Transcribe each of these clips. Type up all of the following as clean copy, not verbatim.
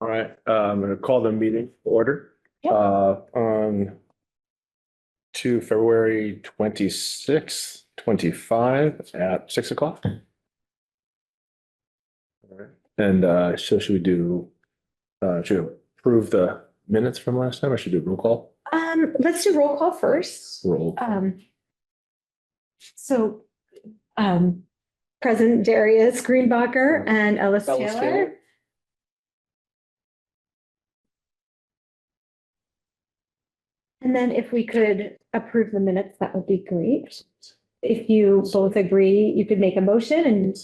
All right, I'm gonna call the meeting to order. Yep. On to February 26th, 25 at 6 o'clock. All right. And so should we do, should we approve the minutes from last time or should we do roll call? Let's do roll call first. Roll. So, President Darius Greenbacher and Ellis Ellis Taylor. Taylor. And then if we could approve the minutes, that would be great. If you both agree, you could make a motion and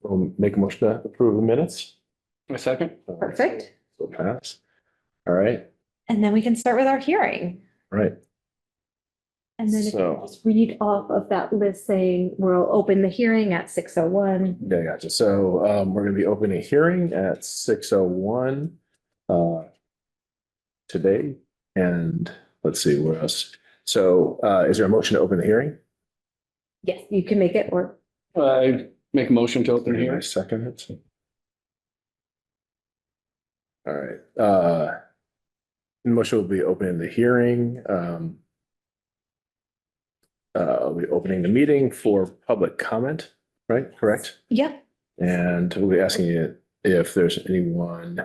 We'll make a motion to approve the minutes. A second? perfect. So pass. All right, And then we can start with our hearing. all right. And then if you So- just read off of that list saying we'll open the hearing at 6:01. Yeah, gotcha. So we're gonna be opening a hearing at 6:01 today. And let's see, where else? So is there a motion to open the hearing? Yes, you can make it or I make a motion to open I here. second it. All right, motion will be opening the hearing. We'll be opening the meeting for public comment, right? Correct? yeah, And we'll be asking you if there's anyone,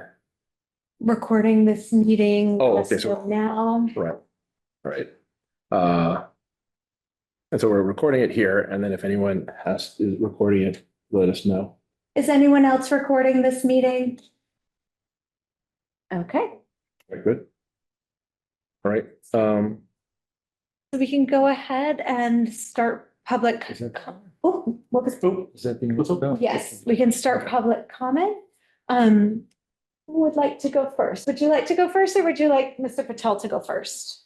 recording this meeting. Oh, let us okay, so- know now. right? Right. And so we're recording it here, and then if anyone is recording it, let us know. Is anyone else recording this meeting? Okay, Very good. All right, so we can go ahead and start public. Is that- Oh, what was? is that being? Yes, we can start public comment. Who would like to go first? Would you like to go first or would you like Mr. Patel to go first?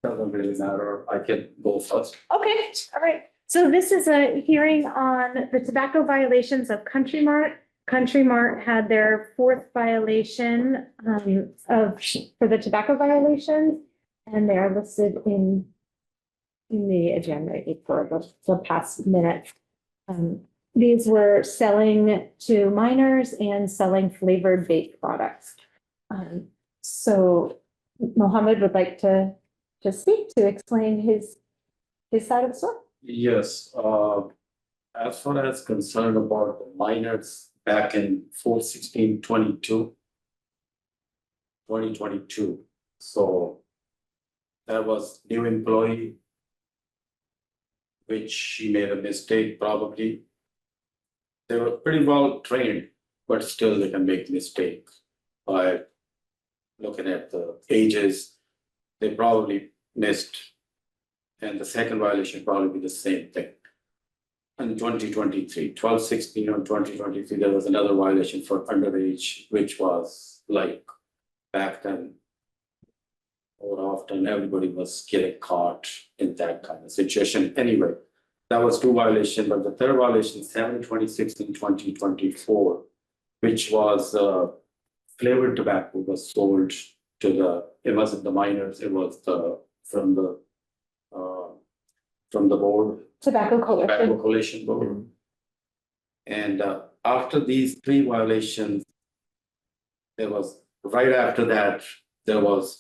Doesn't really matter. I can go first. Okay, all right. So this is a hearing on the tobacco violations of Country Mart. Country Mart had their fourth violation for the tobacco violations. And they are listed in the agenda for the past minute. These were selling to minors and selling flavored vape products. So Mohammed would like to speak to explain his side of the story. Yes, as far as concerned about the minors back in 2022. So there was new employee, which she made a mistake probably. They were pretty well trained, but still they can make mistakes by looking at the ages. They probably missed. And the second violation probably be the same thing. In 2023, 12/16 on 2023, there was another violation for underage, which was like back then. More often, everybody was getting caught in that kind of situation. Anyway, that was two violations, but the third violation, 7/26 in 2024, which was flavored tobacco was sold to it wasn't the minors, it was from the board, Tobacco Tobacco Coalition. Coalition Board. And after these three violations, right after that, there was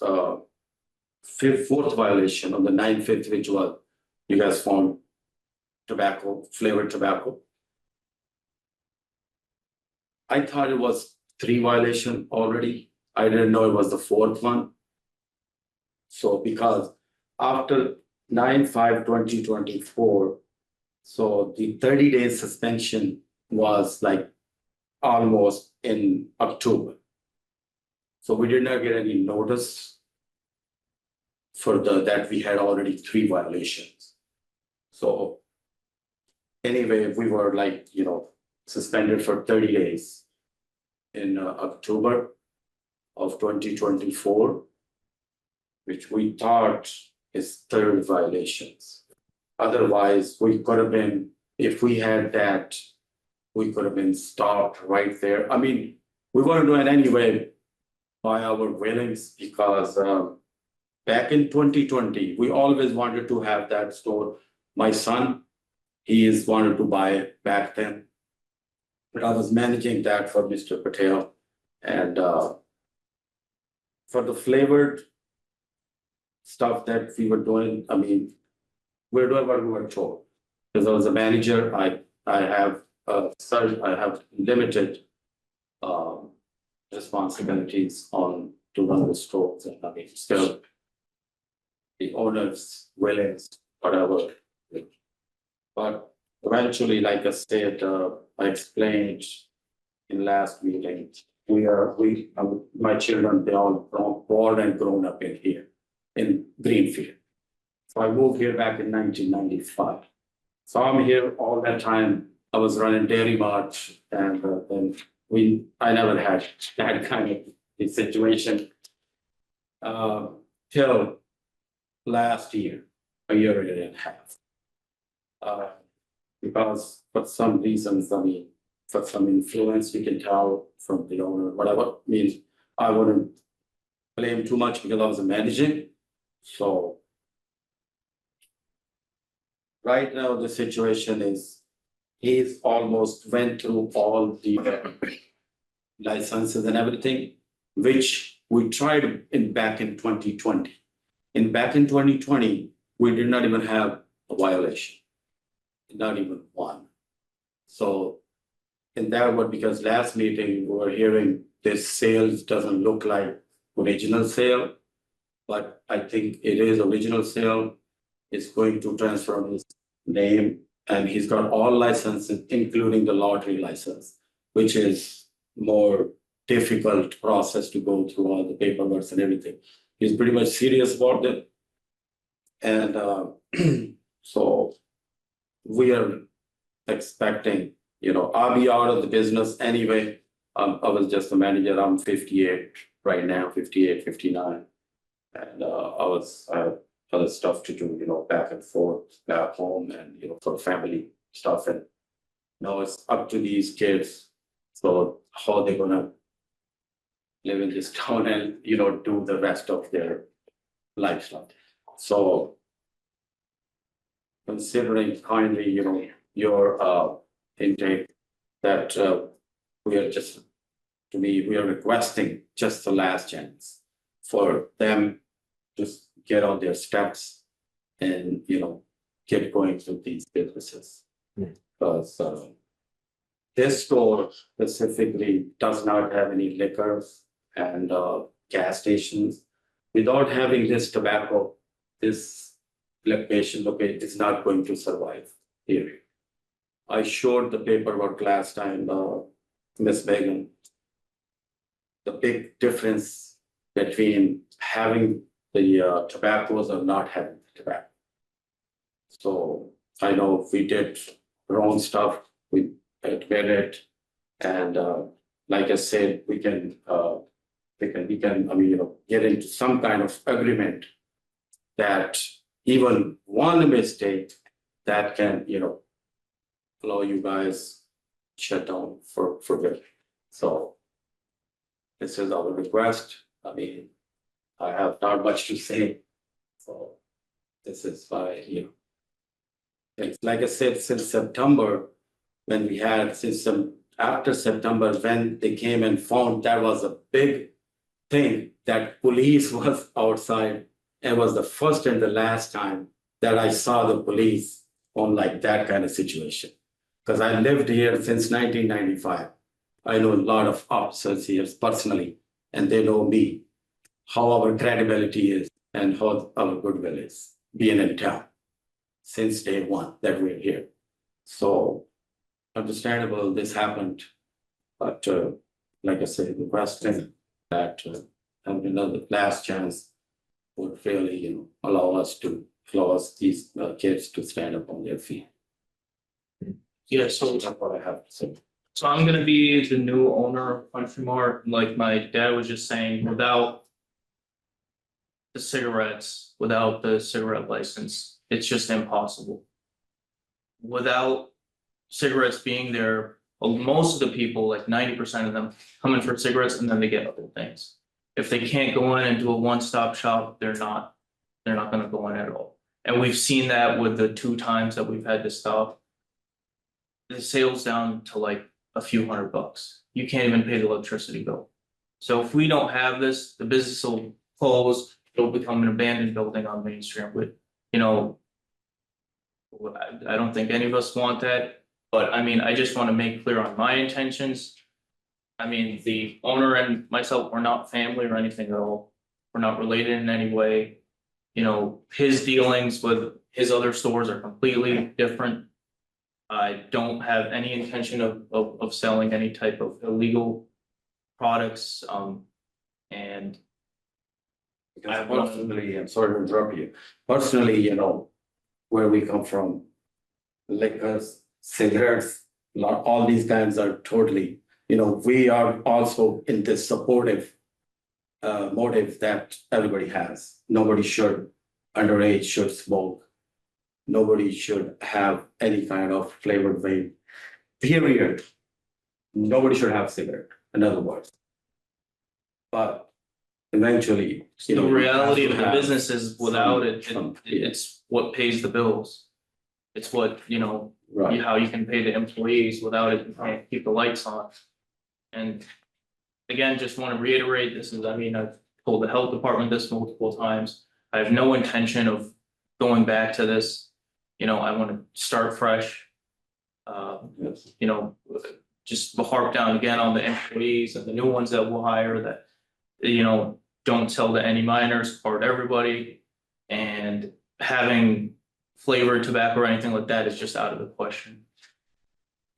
fourth violation on the 9/5, which was you guys found flavored tobacco. I thought it was three violation already. I didn't know it was the fourth one. So because after 9/5/2024, so the 30 days suspension was like almost in October. So we did not get any notice for that we had already three violations. So anyway, we were like, suspended for 30 days in October of 2024, which we thought is third violations. Otherwise, we could have been, if we had that, we could have been stopped right there. I mean, we want to do it anyway by our willings because back in 2020, we always wanted to have that store. My son, he wanted to buy it back then. But I was managing that for Mr. Patel. And for the flavored stuff that we were doing, I mean, we're doing what we were told. Because I was a manager, I have I have limited responsibilities on to run the stores, and I mean, still the owners, willing, whatever. But eventually, like I said, I explained in last meeting, my children, they all born and grown up in here, in Greenfield. So I moved here back in 1995. So I'm here all that time. I was running Dairy Mart, and then I never had that kind of a situation till last year, a year and a half. Because for some reasons, I mean, for some influence, you can tell from the owner, whatever. I mean, I wouldn't blame too much because I was managing. So right now, the situation is he's almost went through all the licenses and everything, which we tried back in 2020. Back in 2020, we did not even have a violation, not even one. So in that one, because last meeting we were hearing this sales doesn't look like original sale, but I think it is original sale. It's going to transfer his name, and he's got all licenses, including the lottery license, which is more difficult process to go through all the paperwork and everything. He's pretty much serious about it. And so we are expecting, I'll be out of the business anyway. I was just a manager. I'm 58 right now, 58, 59. And I have other stuff to do, back and forth, back home, and for family stuff. And now it's up to these kids. So how they're gonna live in this town and do the rest of their lifestyle. So considering kindly, your intake, that we are requesting just the last chance for them to get on their steps and get going through these businesses. Because this store specifically does not have any liquors and gas stations. Without having this tobacco, this location is not going to survive here. I showed the paperwork last time, Ms. Megan, the big difference between having the tobaccos or not having the tobacco. So I know we did wrong stuff, we admit it, and like I said, we can get into some kind of agreement that even one mistake that can allow you guys shut down for good. So this is our request. I mean, I have not much to say. So this is why, it's like I said, since September, after September, when they came and found, that was a big thing that police was outside. It was the first and the last time that I saw the police on like that kind of situation. Because I lived here since 1995. I know a lot of officers here personally, and they know me, how our credibility is and how our goodwill is being in town since day one that we're here. So understandable this happened, but like I said, the question that having another last chance would really, allow these kids to stand up on their feet. Yeah, so That's what I have to say. I'm gonna be the new owner of Country Mart, like my dad was just saying, without the cigarettes, without the cigarette license, it's just impossible. Without cigarettes being there, most of the people, like 90% of them, come in for cigarettes and then they get other things. If they can't go in and do a one-stop shop, they're not gonna go in at all. And we've seen that with the 2 times that we've had to stop. The sales down to like a few $100. You can't even pay the electricity bill. So if we don't have this, the business will close, it'll become an abandoned building on Main Street with, you know. I don't think any of us want that, but I mean, I just wanna make clear on my intentions. I mean, the owner and myself, we're not family or anything at all. We're not related in any way. You know, his dealings with his other stores are completely different. I don't have any intention of selling any type of illegal products, and Because personally, I'm sorry to interrupt you, personally, you know, where we come from. Liquors, cigarettes, all these kinds are totally, you know, we are also in this supportive. Motive that everybody has, nobody should, underage should smoke. Nobody should have any kind of flavored vape, period. Nobody should have cigarette, in other words. But eventually, you the know. reality you of the have business is without some- it's what pays the bills. It's what, you know, Right, how you can pay the employees, without it, you can't keep the lights on. And again, just want to reiterate, this is, I mean, I've told the health department this multiple times. I have no intention of going back to this. You know, I want to start fresh. yes, You know, just harp down again on the employees and the new ones that we'll hire that, you know, don't sell to any minors or to everybody. And having flavored tobacco or anything like that is just out of the question.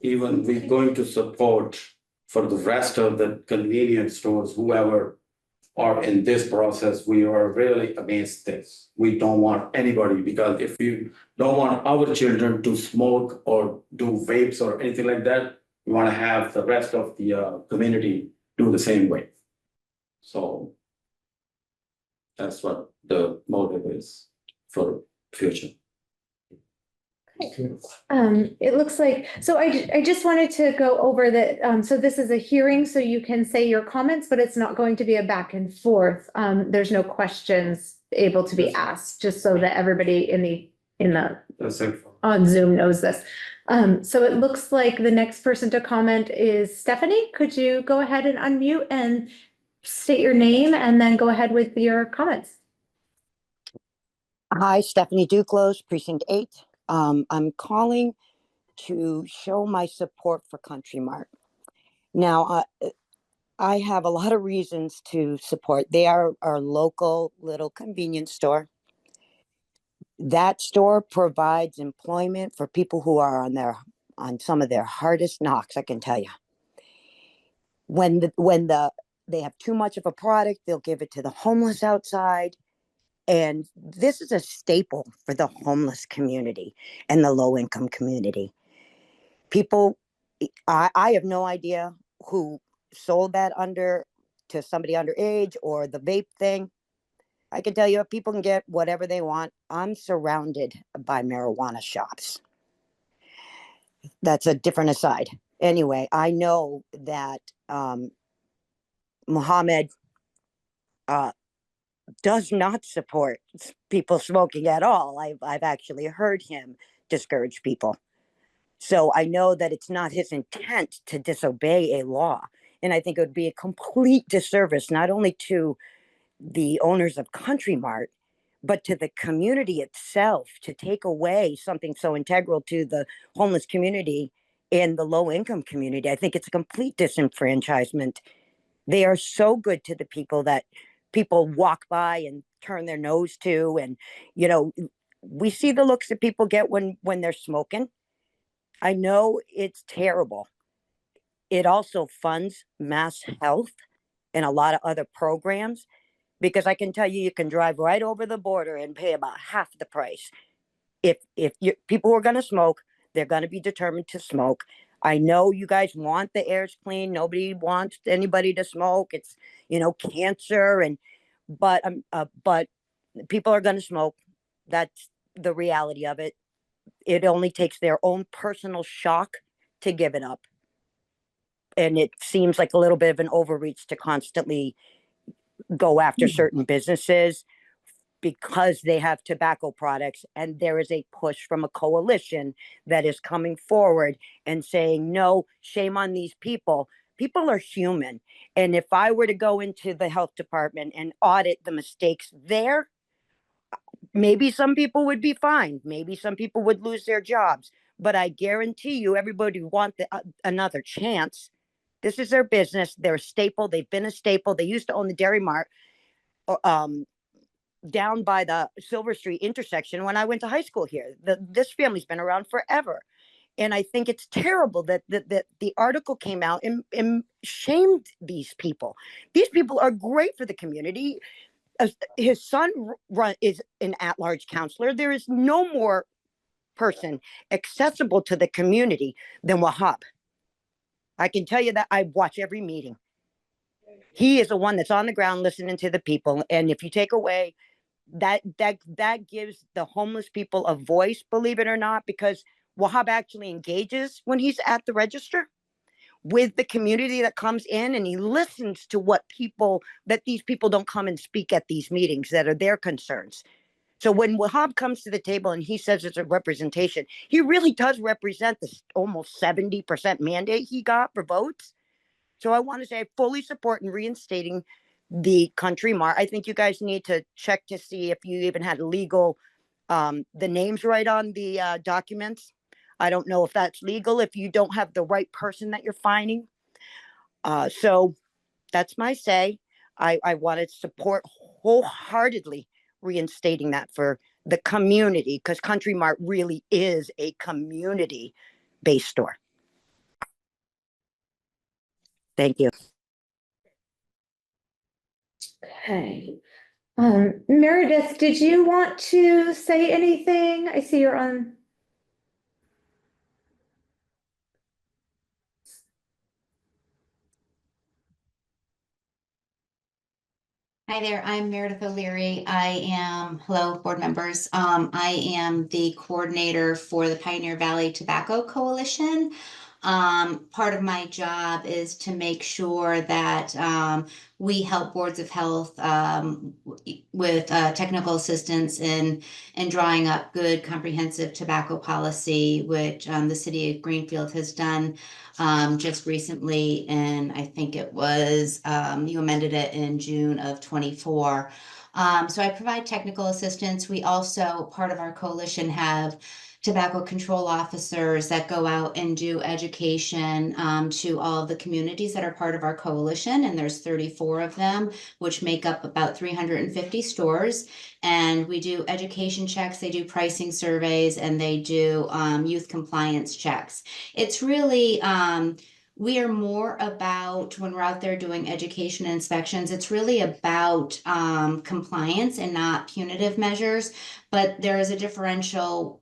even we're going to support for the rest of the convenience stores, whoever. Are in this process, we are really against this. We don't want anybody, because if you don't want our children to smoke or do vapes or anything like that, we want to have the rest of the community do the same way. So. That's what the motive is for future. It looks like, so I just wanted to go over that, so this is a hearing, so you can say your comments, but it's not going to be a back and forth. There's no questions able to be asked, just so that everybody in the That's it. on Zoom knows this. So it looks like the next person to comment is Stephanie. Could you go ahead and unmute and state your name and then go ahead with your comments? Hi, Stephanie Duclos, Precinct 8. I'm calling to show my support for Country Mart. Now, I have a lot of reasons to support. They are our local little convenience store. That store provides employment for people who are on some of their hardest knocks, I can tell you. When they have too much of a product, they'll give it to the homeless outside. And this is a staple for the homeless community and the low income community. People, I have no idea who sold that to somebody underage or the vape thing. I can tell you, people can get whatever they want. I'm surrounded by marijuana shops. That's a different aside. Anyway, I know that Mohammed does not support people smoking at all. I've actually heard him discourage people. So I know that it's not his intent to disobey a law. And I think it would be a complete disservice, not only to the owners of Country Mart, but to the community itself, to take away something so integral to the homeless community and the low income community. I think it's a complete disenfranchisement. They are so good to the people that people walk by and turn their nose to. And, you know, we see the looks that people get when they're smoking. I know it's terrible. It also funds mass health and a lot of other programs, because I can tell you, you can drive right over the border and pay about half the price. If people who are going to smoke, they're going to be determined to smoke. I know you guys want the airs clean. Nobody wants anybody to smoke. It's, cancer but people are going to smoke. That's the reality of it. It only takes their own personal shock to give it up. And it seems like a little bit of an overreach to constantly go after certain businesses because they have tobacco products. And there is a push from a coalition that is coming forward and saying, no, shame on these people, People are human. And if I were to go into the health department and audit the mistakes there, maybe some people would be fined. Maybe some people would lose their jobs. But I guarantee you, everybody want another chance. This is their business. They're a staple. They've been a staple. They used to own the Dairy Mart down by the Silver Street intersection when I went to high school here. This family's been around forever. And I think it's terrible that the article came out and shamed these people. These people are great for the community. His son is an at-large counselor. There is no more person accessible to the community than Wahab. I can tell you that I watch every meeting. He is the one that's on the ground listening to the people. And if you take away that gives the homeless people a voice, believe it or not, because Wahab actually engages when he's at the register with the community that comes in, and he listens to what these people don't come and speak at these meetings that are their concerns. So when Wahab comes to the table and he says it's a representation, he really does represent this almost 70% mandate he got for votes. So I want to say I fully support in reinstating the Country Mart. I think you guys need to check to see if you even had legal, the names right on the documents. I don't know if that's legal if you don't have the right person that you're finding. So that's my say. I want to support wholeheartedly reinstating that for the community, because Country Mart really is a community-based store. Thank you. Okay. Meredith, did you want to say anything? I see you're on. Hi there, I'm Meredith O'Leary. Hello, board members. I am the coordinator for the Pioneer Valley Tobacco Coalition. Part of my job is to make sure that we help boards of health with technical assistance in drawing up good comprehensive tobacco policy, which the city of Greenfield has done just recently, and I think it was you amended it in June of 24. So I provide technical assistance. We also, part of our coalition, have tobacco control officers that go out and do education to all of the communities that are part of our coalition, and there's 34 of them, which make up about 350 stores. And we do education checks, they do pricing surveys, and they do youth compliance checks. It's really we are more about, when we're out there doing education inspections, it's really about compliance and not punitive measures. But there is a differential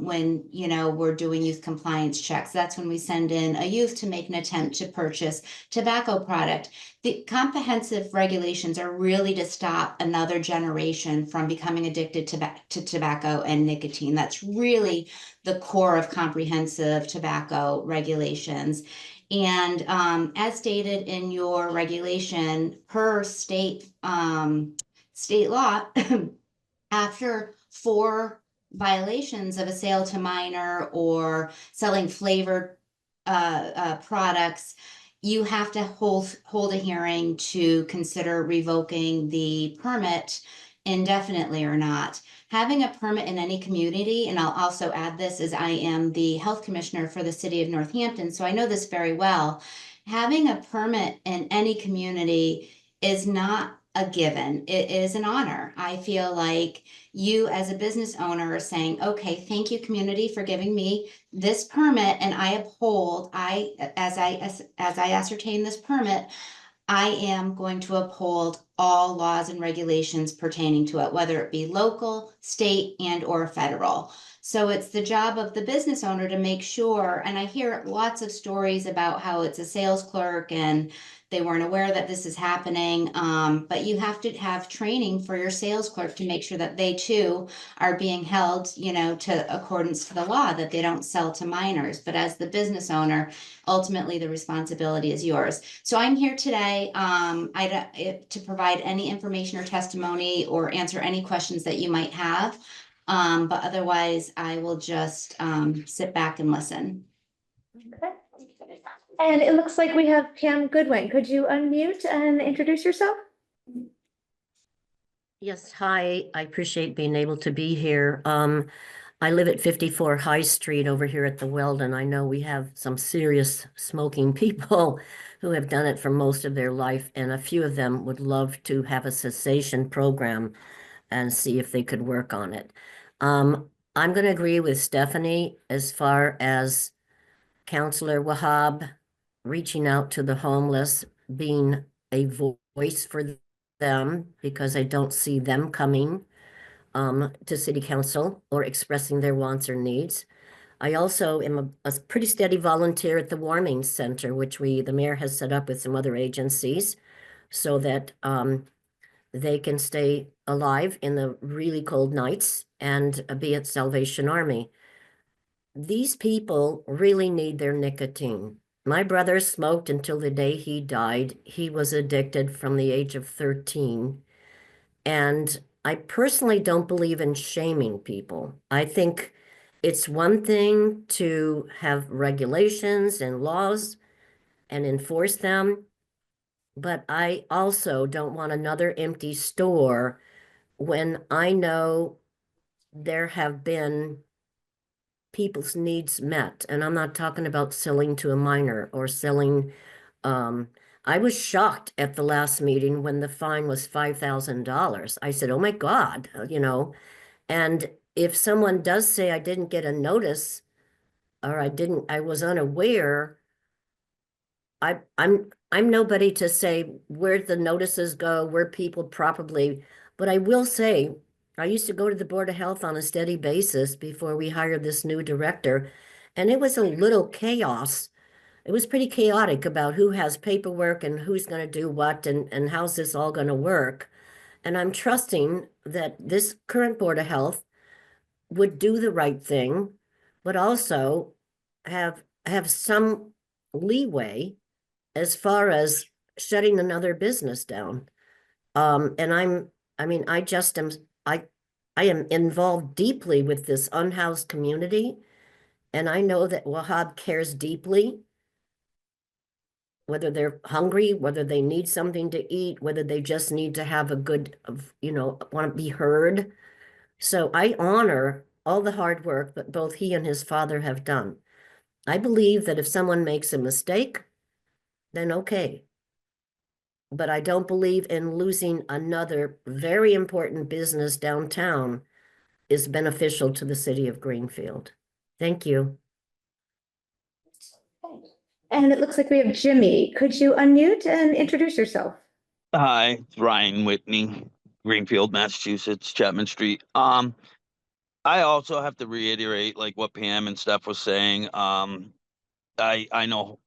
when, we're doing youth compliance checks. That's when we send in a youth to make an attempt to purchase tobacco product. The comprehensive regulations are really to stop another generation from becoming addicted to tobacco and nicotine. That's really the core of comprehensive tobacco regulations. And as stated in your regulation, per state law, after 4 violations of a sale to minor or selling flavored products, you have to hold a hearing to consider revoking the permit indefinitely or not. Having a permit in any community, and I'll also add this as I am the health commissioner for the city of Northampton, so I know this very well. Having a permit in any community is not a given. It is an honor. I feel like you as a business owner are saying, okay, thank you community for giving me this permit, and I uphold, as I ascertain this permit, I am going to uphold all laws and regulations pertaining to it, whether it be local, state, and or federal. So it's the job of the business owner to make sure, and I hear lots of stories about how it's a sales clerk and they weren't aware that this is happening, but you have to have training for your sales clerk to make sure that they too are being held, to accordance to the law, that they don't sell to minors. But as the business owner, ultimately the responsibility is yours. So I'm here today to provide any information or testimony or answer any questions that you might have. But otherwise, I will just sit back and listen. Okay. And it looks like we have Pam Goodwin. Could you unmute and introduce yourself? Yes, hi. I appreciate being able to be here. I live at 54 High Street over here at the Weldon. I know we have some serious smoking people who have done it for most of their life, and a few of them would love to have a cessation program and see if they could work on it. I'm going to agree with Stephanie as far as Counselor Wahab reaching out to the homeless, being a voice for them, because I don't see them coming to city council or expressing their wants or needs. I also am a pretty steady volunteer at the warming center, which the mayor has set up with some other agencies so that they can stay alive in the really cold nights and be at Salvation Army. These people really need their nicotine. My brother smoked until the day he died. He was addicted from the age of 13. And I personally don't believe in shaming people. I think it's one thing to have regulations and laws and enforce them, but I also don't want another empty store when I know there have been people's needs met. And I'm not talking about selling to a minor or selling. I was shocked at the last meeting when the fine was $5,000. I said, oh my God, and if someone does say I didn't get a notice or I was unaware, I'm nobody to say where the notices go, where people probably, but I will say, I used to go to the Board of Health on a steady basis before we hired this new director, and it was a little chaos. It was pretty chaotic about who has paperwork and who's going to do what and how's this all going to work. And I'm trusting that this current Board of Health would do the right thing, but also have some leeway as far as shutting another business down. And I just am, I am involved deeply with this unhoused community. And I know that Wahab cares deeply, whether they're hungry, whether they need something to eat, whether they just need to have a good, want to be heard. So I honor all the hard work that both he and his father have done. I believe that if someone makes a mistake, then okay. But I don't believe in losing another very important business downtown is beneficial to the city of Greenfield. Thank you. And it looks like we have Jimmy. Could you unmute and introduce yourself? Hi, it's Ryan Whitney, Greenfield, Massachusetts, Chapman Street. I also have to reiterate like what Pam and Steph was saying. I know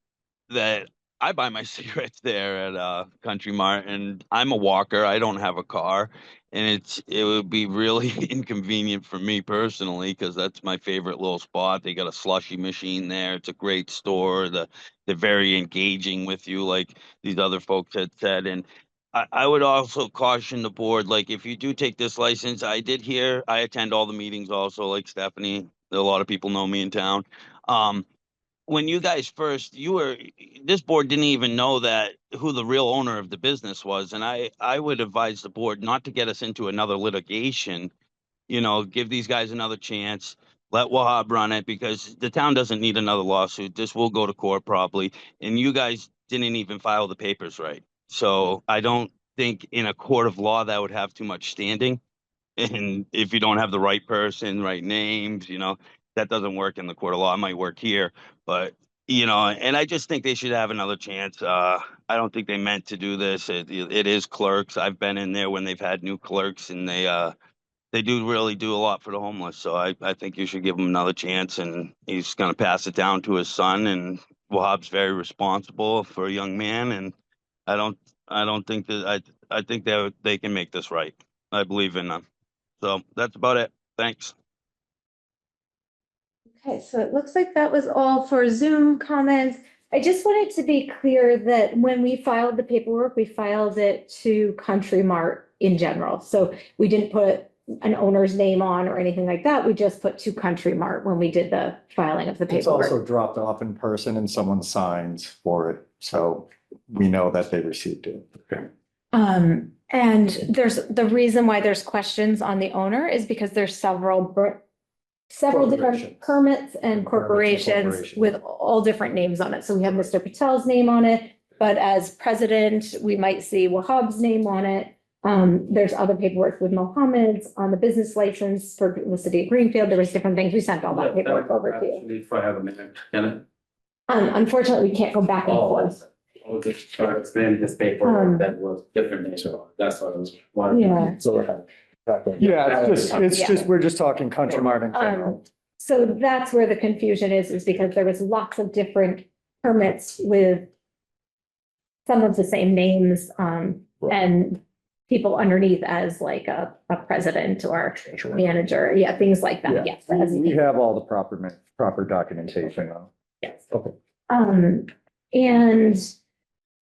that I buy my cigarettes there at Country Mart, and I'm a walker. I don't have a car, and it would be really inconvenient for me personally because that's my favorite little spot. They got a slushy machine there. It's a great store. They're very engaging with you, like these other folks had said. And I would also caution the board, like if you do take this license, I attend all the meetings also, like Stephanie. A lot of people know me in town. When you guys first, this board didn't even know that who the real owner of the business was. And I would advise the board not to get us into another litigation, give these guys another chance, let Wahab run it because the town doesn't need another lawsuit. This will go to court probably. And you guys didn't even file the papers right. So I don't think in a court of law that would have too much standing. And if you don't have the right person, right names, that doesn't work in the court of law. It might work here, but and I just think they should have another chance. I don't think they meant to do this. It is clerks. I've been in there when they've had new clerks, and they do really do a lot for the homeless. So I think you should give him another chance, and he's going to pass it down to his son. And Wahab's very responsible for a young man, and I don't think that I think they can make this right. I believe in them. So that's about it. Thanks. Okay, so it looks like that was all for Zoom comments. I just wanted to be clear that when we filed the paperwork, we filed it to Country Mart in general. So we didn't put an owner's name on or anything like that. We just put to Country Mart when we did the filing of the It's also paperwork. dropped off in person and someone signs for it, so we know that they received it. And there's, the reason why there's questions on the owner is because there's several different Corporations. permits and corporations corporations. with all different names on it. So we have Mr. Patel's name on it, but as president, we might see Wahab's name on it. There's other paperwork with Mohammed's on the business license for the city of Greenfield. There was different things. We sent all that paperwork over to you. Actually, if I have a minute, can Unfortunately, we can't go back and I? forth. I'll just try to explain this paper that was different name, so that's what I was. Yeah. So we're kind of. Yeah, it's Yeah. just, we're just talking Country Mart in general. So that's where the confusion is because there was lots of different permits with some of the same names, and people underneath as like a president or manager, yeah, things like that, yes. We have all the proper documentation. Yes. Okay. And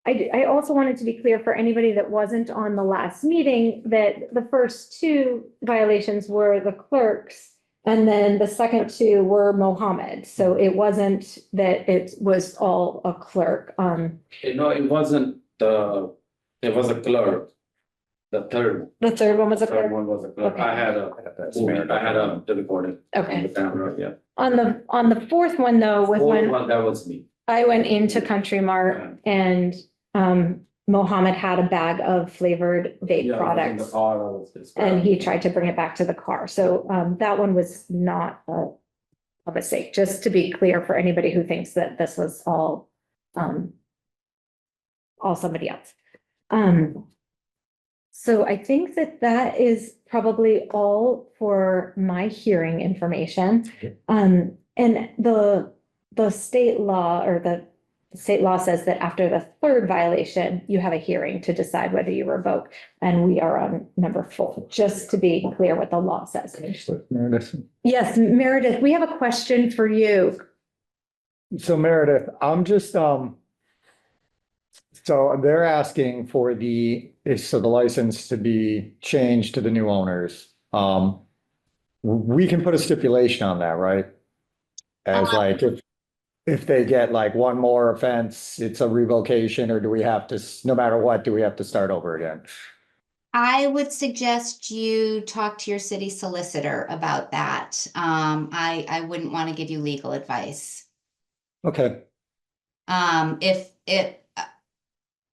I also wanted to be clear for anybody that wasn't on the last meeting, that the first two violations were the clerks. And then the second two were Mohammed. So it wasn't that it was all a clerk. No, it wasn't it was a clerk. The third The third one was a clerk. one was a clerk. Okay. I had the recording. Okay. On the camera, yeah. On the fourth one though, was Fourth when one, that was me. I went into Country Mart and Mohammed had a bag of flavored vape Yeah, I was in the products. car, I was just- And he tried to bring it back to the car. So that one was not a mistake, just to be clear for anybody who thinks that this was all somebody else. So I think that that is probably all for my hearing information. And the state law or the state law says that after the third violation, you have a hearing to decide whether you revoke. And we are on number 4, just to be clear what the law says. Meredith. Yes, Meredith, we have a question for you. So Meredith, I'm just, so they're asking for the license to be changed to the new owners. We can put a stipulation on that, right? As like, if they get like one more offense, it's a revocation, or do we have to, no matter what, do we have to start over again? I would suggest you talk to your city solicitor about that. I wouldn't want to give you legal advice. Okay,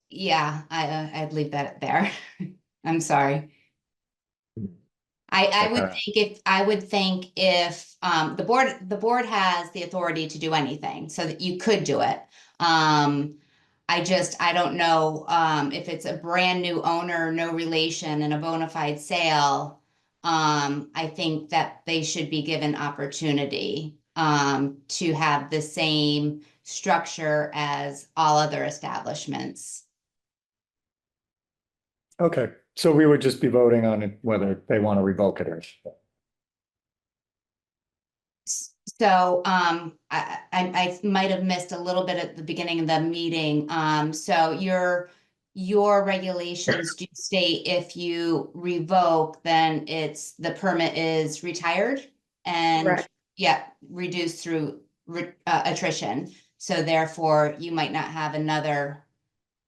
Yeah, I'd leave that there. I'm sorry. I would think if the board has the authority to do anything, so that you could do it. I don't know if it's a brand new owner, no relation, and a bona fide sale. I think that they should be given opportunity to have the same structure as all other establishments. okay. So we would just be voting on it, whether they want to revoke it or. So I might have missed a little bit at the beginning of the meeting. So your regulations do state if you revoke, then the permit is retired and Correct. reduced through attrition. So therefore, you might not have another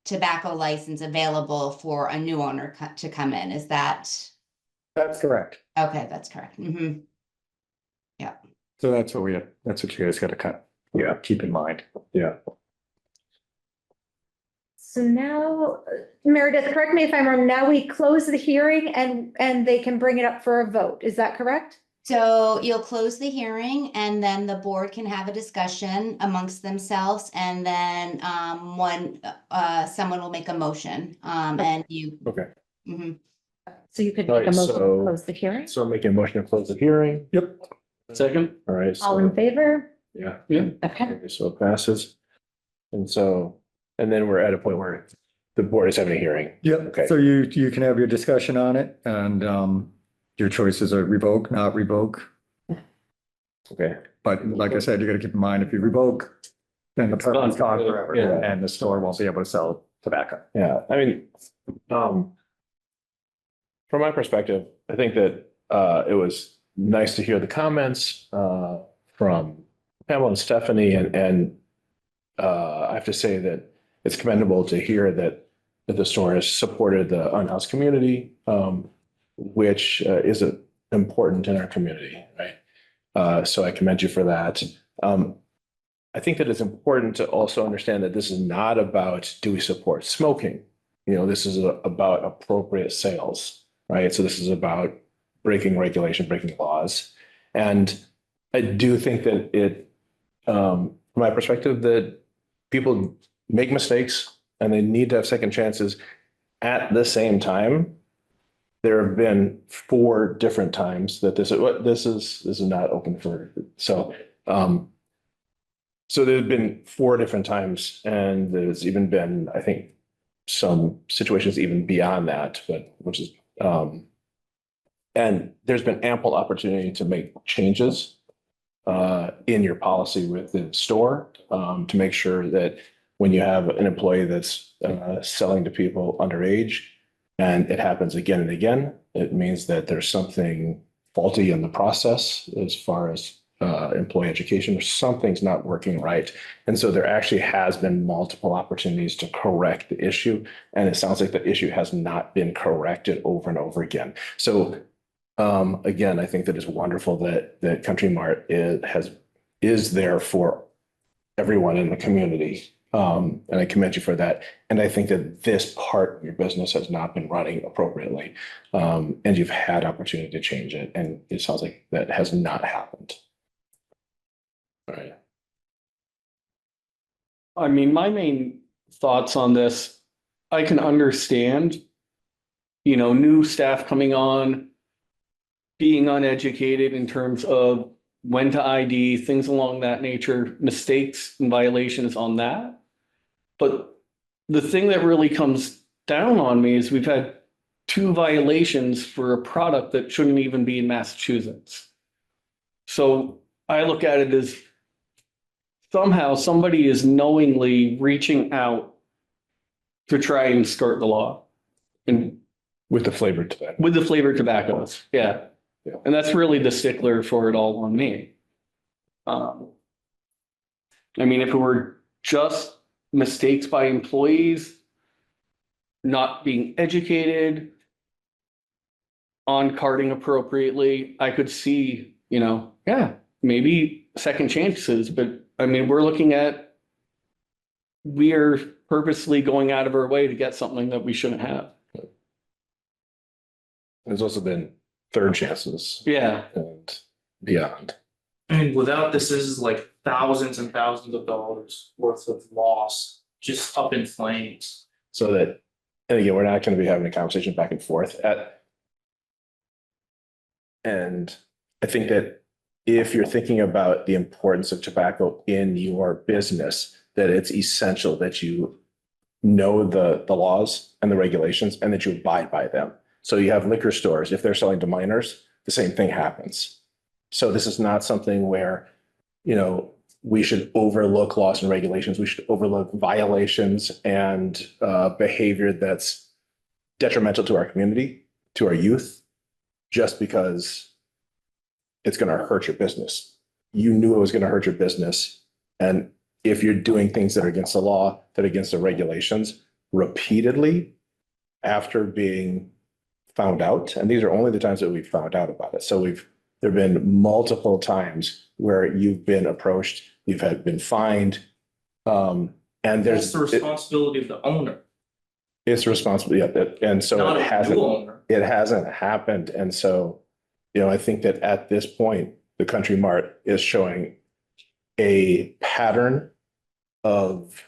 tobacco license available for a new owner to come in. Is that? That's correct. Okay, that's correct. Mhm. So that's what you guys got to kind of keep in mind. Yeah. So now, Meredith, correct me if I'm wrong, now we close the hearing and they can bring it up for a vote. Is that correct? So you'll close the hearing and then the board can have a discussion amongst themselves and then someone will make a motion and you. Okay. Mhm. So you could All make a right, motion to so- close the hearing? So I'm making a motion to close the hearing. Yep. Second, All right. All in so- favor? Yeah. yeah, Okay. Okay, so it passes. And then we're at a point where the board is having a hearing. Yep. Okay. So you can have your discussion on it and your choices are revoke, not revoke. Okay. But like I said, you got to keep in mind, if you revoke, then the permit's gone forever Yeah. and the store won't be able to sell tobacco. Yeah, I mean, from my perspective, I think that it was nice to hear the comments from Pamela and Stephanie, and I have to say that it's commendable to hear that the store has supported the unhoused community, which is important in our community, right? So I commend you for that. I think that it's important to also understand that this is not about, do we support smoking? This is about appropriate sales, right? So this is about breaking regulation, breaking laws. And I do think that from my perspective, that people make mistakes and they need to have second chances. At the same time, there have been 4 different times that this is not open for, so there have been 4 different times, and there's even been, I think, some situations even beyond that, and there's been ample opportunity to make changes in your policy with the store to make sure that when you have an employee that's selling to people underage and it happens again and again, it means that there's something faulty in the process as far as employee education, or something's not working right. And so there actually has been multiple opportunities to correct the issue. And it sounds like the issue has not been corrected over and over again. So again, I think that it's wonderful that Country Mart is there for everyone in the community. And I commend you for that. And I think that this part of your business has not been running appropriately. And you've had opportunity to change it. And it sounds like that has not happened. All right. I mean, my main thoughts on this, I can understand, new staff coming on, being uneducated in terms of when to ID, things along that nature, mistakes and violations on that. But the thing that really comes down on me is we've had 2 violations for a product that shouldn't even be in Massachusetts. So I look at it as somehow somebody is knowingly reaching out to try and skirt the law. And With the flavored tobacco. with the flavored tobaccos, yeah. Yeah. And that's really the stickler for it all on me. I mean, if it were just mistakes by employees, not being educated on carding appropriately, I could see, yeah, maybe second chances, but I mean, we are purposely going out of our way to get something that we shouldn't have. There's also been third chances Yeah, and beyond. And without this is like thousands and thousands of dollars worth of loss just up in flames. So that, and again, we're not going to be having a conversation back and forth and I think that if you're thinking about the importance of tobacco in your business, that it's essential that you know the laws and the regulations and that you abide by them. So you have liquor stores, if they're selling to minors, the same thing happens. So this is not something where, we should overlook laws and regulations. We should overlook violations and behavior that's detrimental to our community, to our youth, just because it's going to hurt your business. You knew it was going to hurt your business. And if you're doing things that are against the law, that are against the regulations repeatedly after being found out, and these are only the times that we've found out about it. So there have been multiple times where you've been approached, you've been fined, and That's the responsibility of the owner. It's responsibility, yeah, and so Not it a hasn't. new owner. It hasn't happened, and so I think that at this point, the Country Mart is showing a pattern of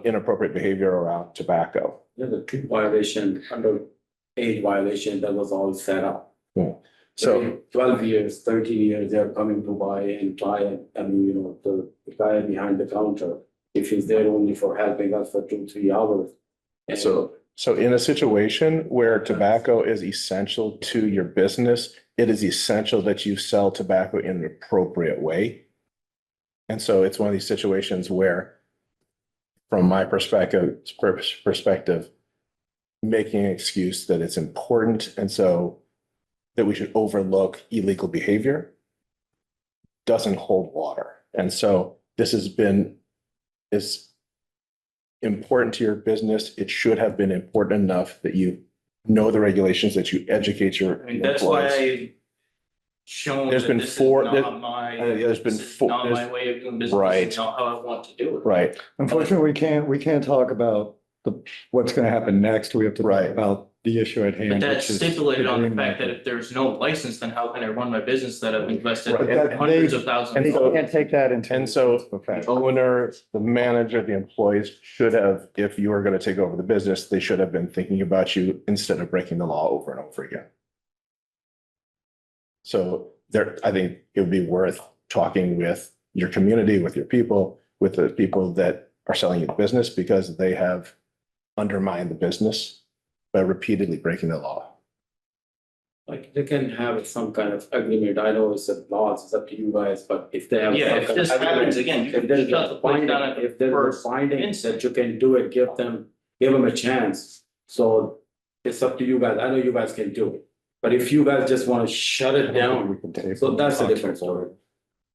inappropriate behavior around tobacco. Yeah, the 2 violation, underage violation, that was all set up. Yeah. So 12 years, 13 years, they're coming to buy and try it. I mean, the guy behind the counter, if he's there only for helping us for 2-3 hours. And So in a situation where tobacco is essential to your business, it is essential that you sell tobacco in an appropriate way. And so it's one of these situations where, from my perspective, making an excuse that it's important. And so that we should overlook illegal behavior doesn't hold water. And so this is important to your business. It should have been important enough that you know the regulations, that you educate your I mean, that's why employees. I shown There's that been this is four- not my, there's been this is four- not my there's- way of doing business. Right. It's not how I want to do it. Right, Unfortunately, we can't talk about what's gonna happen next. We have to talk Right. about the issue at hand. But that's which is stipulated on the green fact that market. if there's no license, then how can I run my business that I've invested Right. But hundreds they- of thousands and of You so- dollars? can't take that into. And so the fact. the owner, the manager, the employees should have, if you are going to take over the business, they should have been thinking about you instead of breaking the law over and over again. So there, I think it would be worth talking with your community, with your people, with the people that are selling you the business, because they have undermined the business by repeatedly breaking the law. Like they can have some kind of agreement. I know it's a laws, it's up to you guys, but if they have. Yeah, some if kind of this happens agreement, again, you If can there's shut the a place finding, down at the if there's first a finding instance. that you can do it, give them a chance. So it's up to you guys. I know you guys can do it. But if you guys just want to shut it down, We can take- so that's a different story.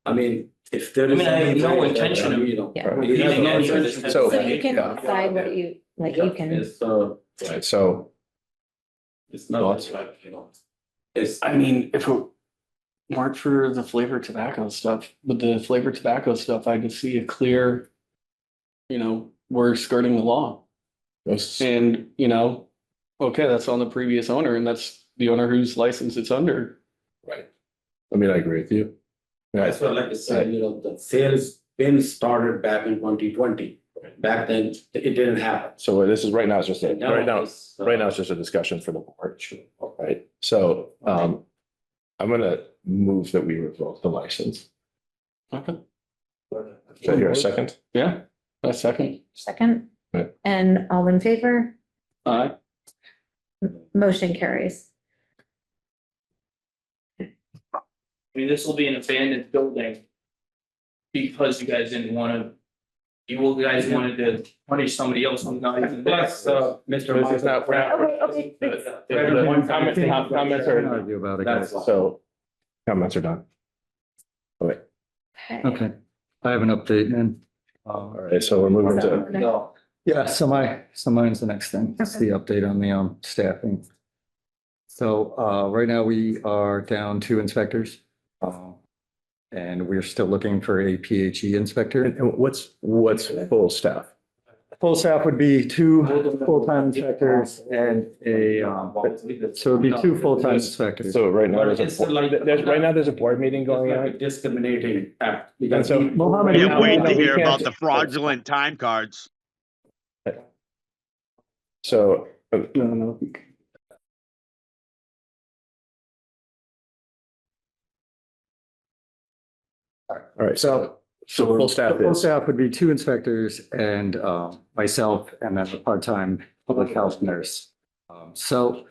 I mean, if there is. I mean, I have no something intention that, of- you know, Yeah. we have Repeating no any of intention- this type of So- So you can Yeah. decide what you, like, you can. Right, so It's not like, you know, it's. I mean, if it weren't for the flavored tobacco stuff, with the flavored tobacco stuff, I could see a clear, we're skirting the law. those- And, okay, that's on the previous owner and that's the owner whose license it's under. right. I mean, I agree with you. That's what, like I said, the sales been started back in 2020. Back then, it didn't happen. So this is right now, it's just, And right now, it's, right now it's just a discussion for the board. Right, so I'm gonna move that we revoke the license. Okay. Should I hear a second? Yeah, a second. Second, Right. and all in favor, Aye. motion carries. I mean, this will be an abandoned building. Because you guys didn't wanna, you guys wanted to punish somebody else who's not even there. Plus, Mr. This is not- Okay, Comments Can't are, argue about it, guys. so comments are done. Okay. Okay, I have an update then. All right, so we're moving to, Yeah, so mine's the next thing. It's the update on the staffing. So right now we are down 2 inspectors. And we're still looking for a PHE inspector. and what's full staff? Full staff would be 2 full-time inspectors and so it'd be 2 full-time inspectors. So right now, It's like- there's a board meeting going It's like a on. discriminating act. And Because so, Mohammed, Can't wait to we hear can't- about the fraudulent time cards. so, No. all right, so full staff Full is, staff would be 2 inspectors and myself and then a part-time public health nurse. So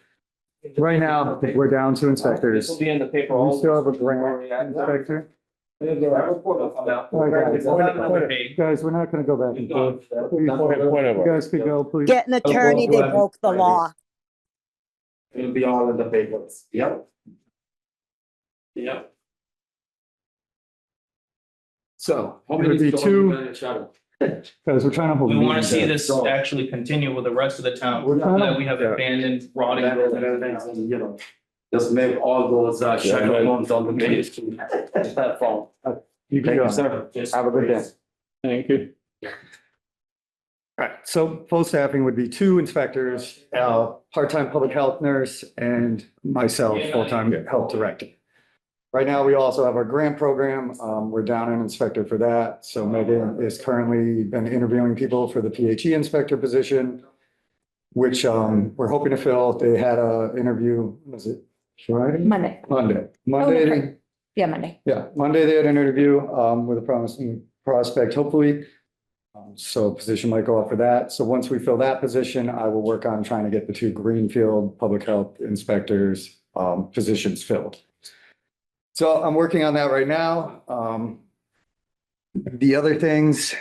right now, we're down 2 inspectors. This will be in the paper. We still have a grant inspector. All right, guys, we're not gonna go back and forth. Please, point of you guys could go, please. Get an attorney, they broke the law. it'll be all in the papers. Yep. Yep. So How it would many be stores 2, you got in Shadow? guys, we're trying to hold. We a wanna meeting see there. this actually continue with the rest of the town, We're trying to- that we have abandoned rotting And buildings. everything, you know, just make all those shadow Yeah. homes on the base. That fall. You can go. Have a good day. Thank you. Right, so full staffing would be 2 inspectors, part-time public health nurse, and myself, full-time health director. Right now, we also have our grant program. We're down an inspector for that. So Megan is currently been interviewing people for the PHE inspector position, which we're hoping to fill. They had a interview, was it Friday? Monday, Monday. Monday. Yeah, Monday. Yeah, Monday they had an interview with a promising prospect, hopefully. So a position might go up for that. So once we fill that position, I will work on trying to get the 2 Greenfield Public Health Inspectors positions filled. So I'm working on that right now. The other things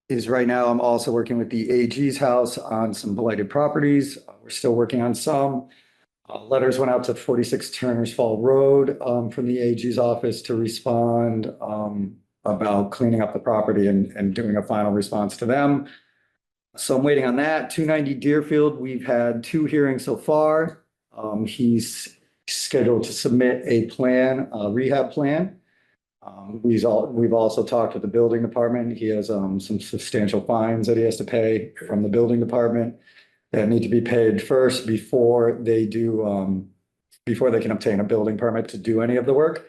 is right now I'm also working with the AG's house on some blighted properties. We're still working on some. Letters went out to 46 Turner's Fall Road from the AG's office to respond about cleaning up the property and doing a final response to them. So I'm waiting on that. 290 Deerfield, we've had 2 hearings so far. He's scheduled to submit a plan, a rehab plan. We've also talked with the building department. He has some substantial fines that he has to pay from the building department that need to be paid first before they do, before they can obtain a building permit to do any of the work.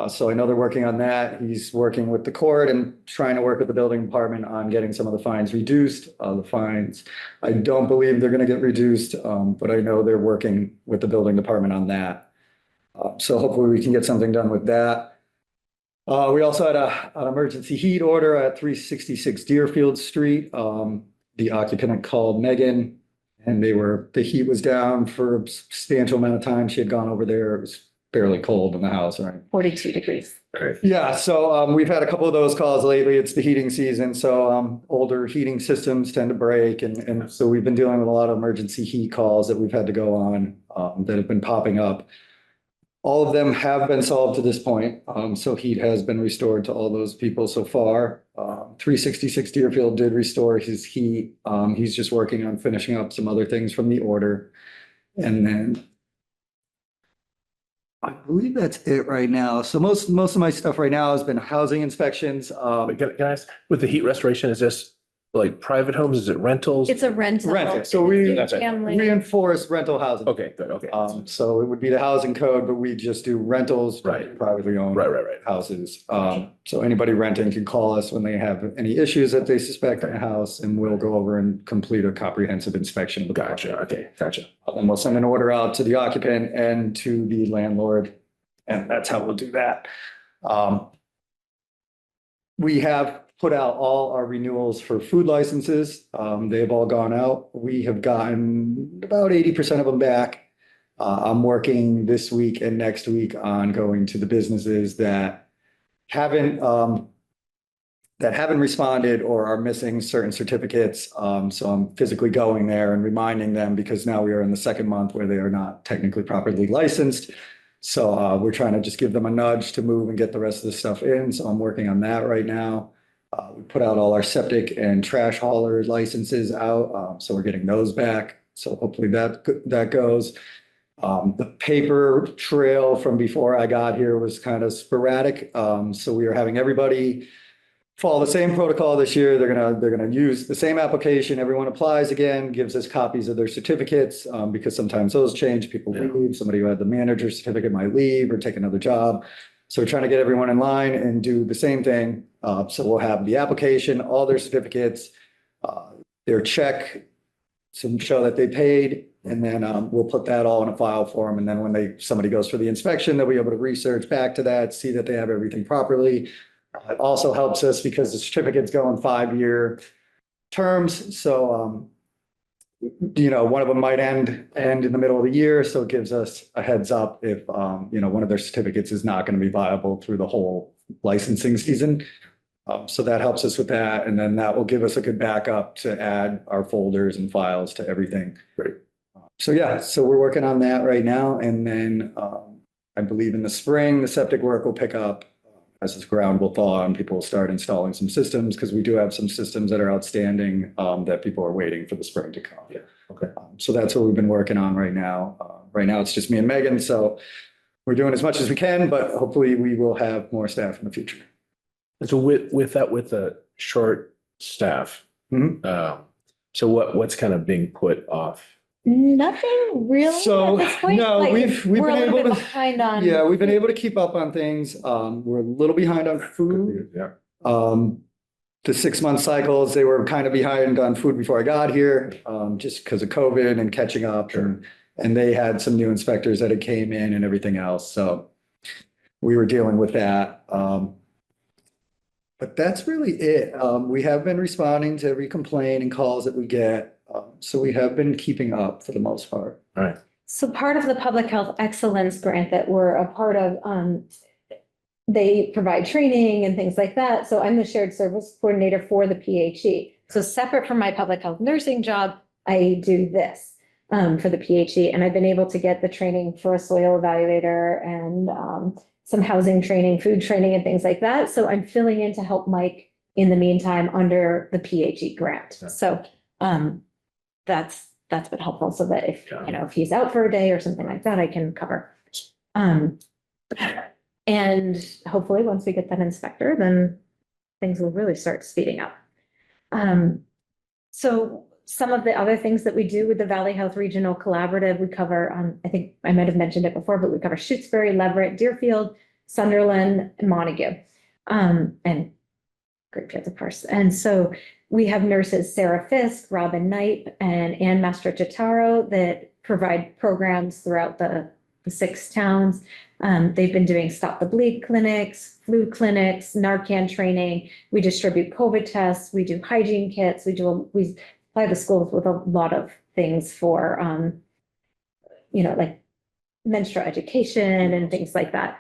So I know they're working on that. He's working with the court and trying to work with the building department on getting some of the fines reduced. The fines, I don't believe they're going to get reduced, but I know they're working with the building department on that. So hopefully we can get something done with that. We also had an emergency heat order at 366 Deerfield Street. The occupant had called Megan and the heat was down for a substantial amount of time. She had gone over there. It was fairly cold in the house, right? 42 degrees. Yeah, so we've had a couple of those calls lately. It's the heating season, so older heating systems tend to break. And so we've been dealing with a lot of emergency heat calls that we've had to go on that have been popping up. All of them have been solved to this point. So heat has been restored to all those people so far. 366 Deerfield did restore his heat. He's just working on finishing up some other things from the order. And then I believe that's it right now. So most of my stuff right now has been housing inspections. Can I ask, with the heat restoration, is this like private homes? Is it rentals? It's a rental. Rental. So we That's it. Family. reinforce rental housing. Okay, good, okay. So it would be the housing code, but we just do rentals. Right. Privately owned. Right. Houses. So anybody renting can call us when they have any issues that they suspect in a house, and we'll go over and complete a comprehensive inspection of the property. Gotcha, okay, gotcha. And we'll send an order out to the occupant and to the landlord, and that's how we'll do that. We have put out all our renewals for food licenses. They've all gone out. We have gotten about 80% of them back. I'm working this week and next week on going to the businesses that haven't responded or are missing certain certificates. So I'm physically going there and reminding them, because now we are in the second month where they are not technically properly licensed. So we're trying to just give them a nudge to move and get the rest of the stuff in. So I'm working on that right now. We put out all our septic and trash hauler licenses out. So we're getting those back. So hopefully that goes. The paper trail from before I got here was kind of sporadic. So we are having everybody follow the same protocol this year. They're gonna use the same application. Everyone applies again, gives us copies of their certificates, because sometimes those change. People leave. Somebody who had the manager certificate might leave or take another job. So we're trying to get everyone in line and do the same thing. So we'll have the application, all their certificates, their check to show that they paid, and then we'll put that all in a file for them. And then when somebody goes for the inspection, they'll be able to research back to that, see that they have everything properly. It also helps us because the certificates go in 5-year terms. So, one of them might end in the middle of the year. So it gives us a heads up if, one of their certificates is not going to be viable through the whole licensing season. So that helps us with that. And then that will give us a good backup to add our folders and files to everything. Great. So we're working on that right now. And then I believe in the spring, the septic work will pick up as this ground will thaw and people will start installing some systems, because we do have some systems that are outstanding that people are waiting for the spring to come. Yeah. Okay. So that's what we've been working on right now. Right now, it's just me and Megan. So we're doing as much as we can, but hopefully we will have more staff in the future. And so with the short staff, so what's kind of being put off? Nothing really So, at this point. no, Like, we've we're a been little able bit to- behind on. Yeah, we've been able to keep up on things. We're a little behind on food. Yeah. The 6-month cycles, they were kind of behind on food before I got here, just because of COVID and catching up. Sure. And they had some new inspectors that had came in and everything else. So we were dealing with that. But that's really it. We have been responding to every complaint and calls that we get. So we have been keeping up for the most part. All right. So part of the Public Health Excellence Grant that we're a part of, they provide training and things like that. So I'm the shared service coordinator for the PHE. So separate from my public health nursing job, I do this. for the PHE, and I've been able to get the training for a soil evaluator and some housing training, food training and things like that. So I'm filling in to help Mike in the meantime under the PHE grant. Yeah. So that's been helpful so that if, Yeah. you know, if he's out for a day or something like that, I can cover. And hopefully, once we get that inspector, then things will really start speeding up. So some of the other things that we do with the Valley Health Regional Collaborative, we cover, I think I might have mentioned it before, but we cover Shutesbury, Leverett, Deerfield, Sunderland, and Montague, and Greenfield, of course. And so we have nurses Sarah Fisk, Robin Knight, and Ann Mastrocitaro that provide programs throughout the 6 towns. They've been doing Stop the Bleed clinics, flu clinics, Narcan training. We distribute COVID tests. We do hygiene kits. We supply the schools with a lot of things for, you know, like menstrual education and things like that.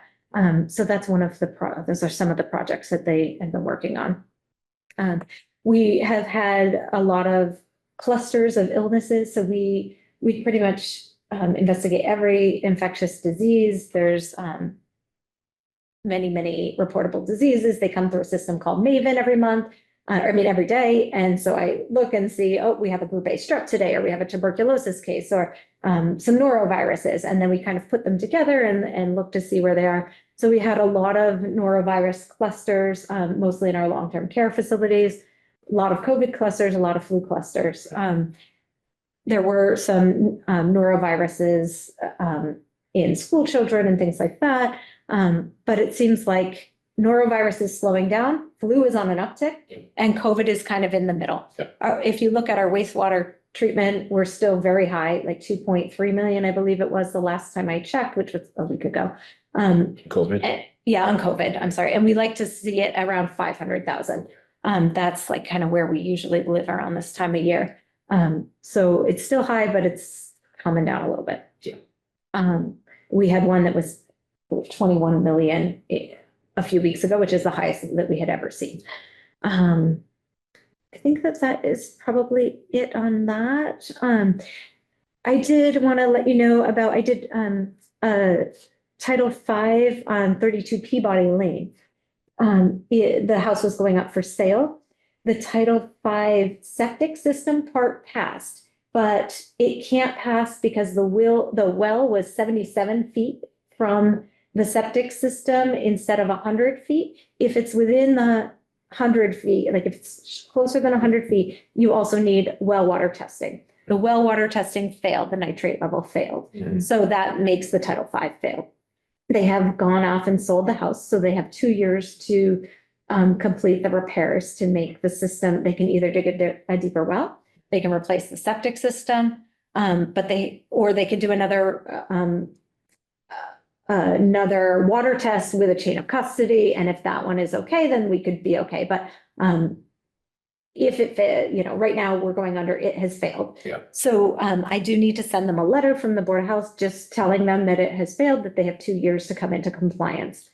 So that's one of those are some of the projects that they have been working on. We have had a lot of clusters of illnesses. So we pretty much investigate every infectious disease. There's many reportable diseases. They come through a system called Maven every month, every day. And so I look and see, oh, we have a group A strep today, or we have a tuberculosis case, or some noroviruses. And then we kind of put them together and look to see where they are. So we had a lot of norovirus clusters, mostly in our long-term care facilities, a lot of COVID clusters, a lot of flu clusters. There were some noroviruses in school children and things like that. But it seems like norovirus is slowing down, flu is on an uptick, and COVID is kind of in the middle. If you look at our wastewater treatment, we're still very high, like 2.3 million, I believe it was the last time I checked, which was a week ago. COVID. Yeah, on COVID, I'm sorry. And we like to see it around 500,000. That's like kind of where we usually live around this time of year. So it's still high, but it's coming down a little bit. We had one that was 21 million a few weeks ago, which is the highest that we had ever seen. I think that is probably it on that. I did want to let you know about, I did Title V on 32 Peabody Lane. The house was going up for sale. The Title V septic system part passed, but it can't pass because the well was 77 feet from the septic system instead of 100 feet. If it's within the 100 feet, like if it's closer than 100 feet, you also need well water testing. The well water testing failed, the nitrate level failed. So that makes the Title V fail. They have gone off and sold the house, so they have 2 years to complete the repairs to make the system. They can either dig a deeper well, they can replace the septic system, but they could do another water test with a chain of custody. And if that one is okay, then we could be okay. But if it, you know, right now we're going under, it has failed. Yeah. So I do need to send them a letter from the Board of Health, just telling them that it has failed, that they have 2 years to come into compliance.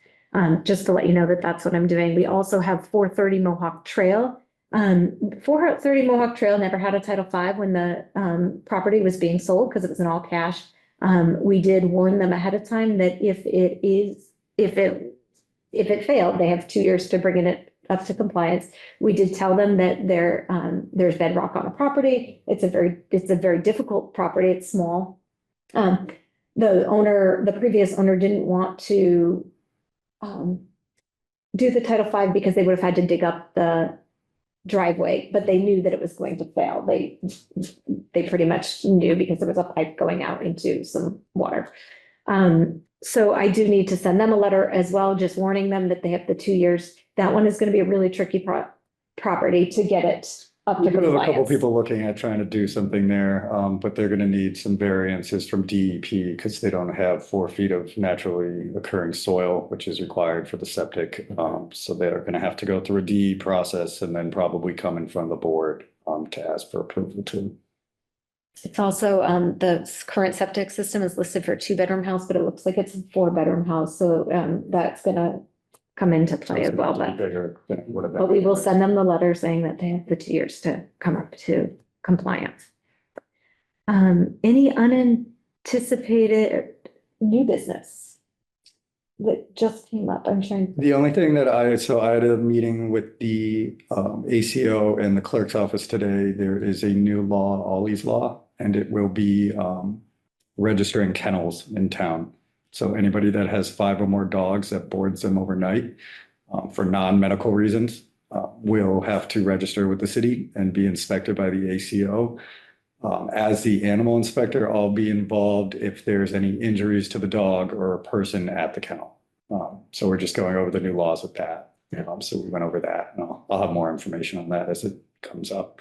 Just to let you know that that's what I'm doing. We also have 430 Mohawk Trail. 430 Mohawk Trail never had a Title V when the property was being sold because it was an all cash. We did warn them ahead of time that if it failed, they have 2 years to bring it up to compliance. We did tell them that there's bedrock on the property. It's a very difficult property. It's small. The previous owner didn't want to do the Title V because they would have had to dig up the driveway, but they knew that it was going to fail. They pretty much knew because there was a pipe going out into some water. So I do need to send them a letter as well, just warning them that they have the 2 years. That one is going to be a really tricky property to get it up to We do have a couple compliance. people looking at trying to do something there, but they're gonna need some variances from DEP because they don't have 4 feet of naturally occurring soil, which is required for the septic. So they're gonna have to go through a DE process and then probably come in front of the board to ask for approval too. It's also, the current septic system is listed for a 2-bedroom house, but it looks like it's a 4-bedroom house. So that's gonna come into play as well, but. Bigger than it would have been. But we will send them the letter saying that they have the 2 years to come up to compliance. Any unanticipated new business that just came up? I'm trying. The only thing that I had a meeting with the ACO and the clerk's office today. There is a new law, Ollie's Law, and it will be registering kennels in town. So anybody that has 5 or more dogs that boards them overnight for non-medical reasons will have to register with the city and be inspected by the ACO. As the animal inspector, I'll be involved if there's any injuries to the dog or a person at the kennel. So we're just going over the new laws with that. So we went over that, and I'll have more information on that as it comes up.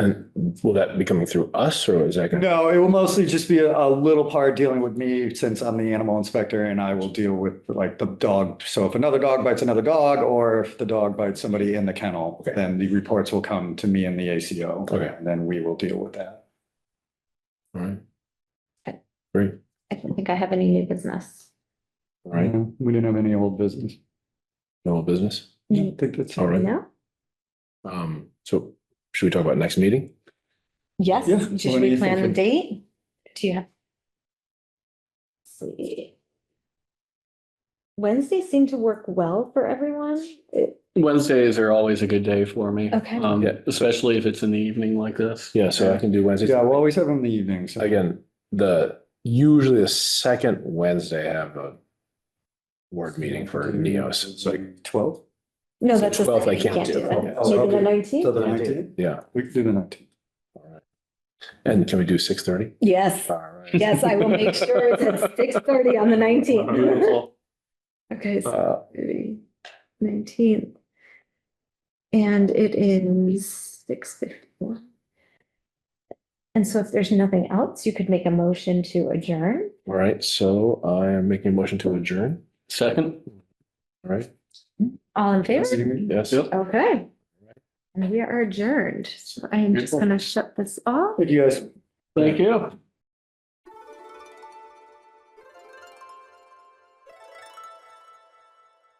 And will that be coming through us, or is that? No, it will mostly just be a little part dealing with me, since I'm the animal inspector, and I will deal with like the dog. So if another dog bites another dog, or if the dog bites somebody in the kennel, Okay. then the reports will come to me and the ACO. Okay. And then we will deal with that. All right. Great. I don't think I have any new business. All right. We didn't have any old business. No business. I think that's All right. No? So should we talk about next meeting? Yes, Yeah. should What do we you plan the think? date? Do you have? Let's see. Wednesdays seem to work well for everyone. Wednesdays are always a good day for me. Okay. Yeah. Especially if it's in the evening like this. Yeah, so I can do Wednesdays. Yeah, we'll always have them in the evenings. Again, usually the second Wednesday I have a board meeting for NEOS. It's like, 12? No, So that's. the 12th I second. can't You do. that. Oh, Maybe the okay. So 19th? the 19th? yeah. We can do the 19th. And can we do 6:30? Yes, All right. yes, I will make sure it's at 6:30 on the 19th. Beautiful. Okay, so 19th. And it is 6:51. And so if there's nothing else, you could make a motion to adjourn. All right, so I am making a motion to adjourn. Second. All right, All in favor? yes. Yep. Okay. And we are adjourned. So I am just Beautiful. gonna shut this off. Thank you guys. Thank you.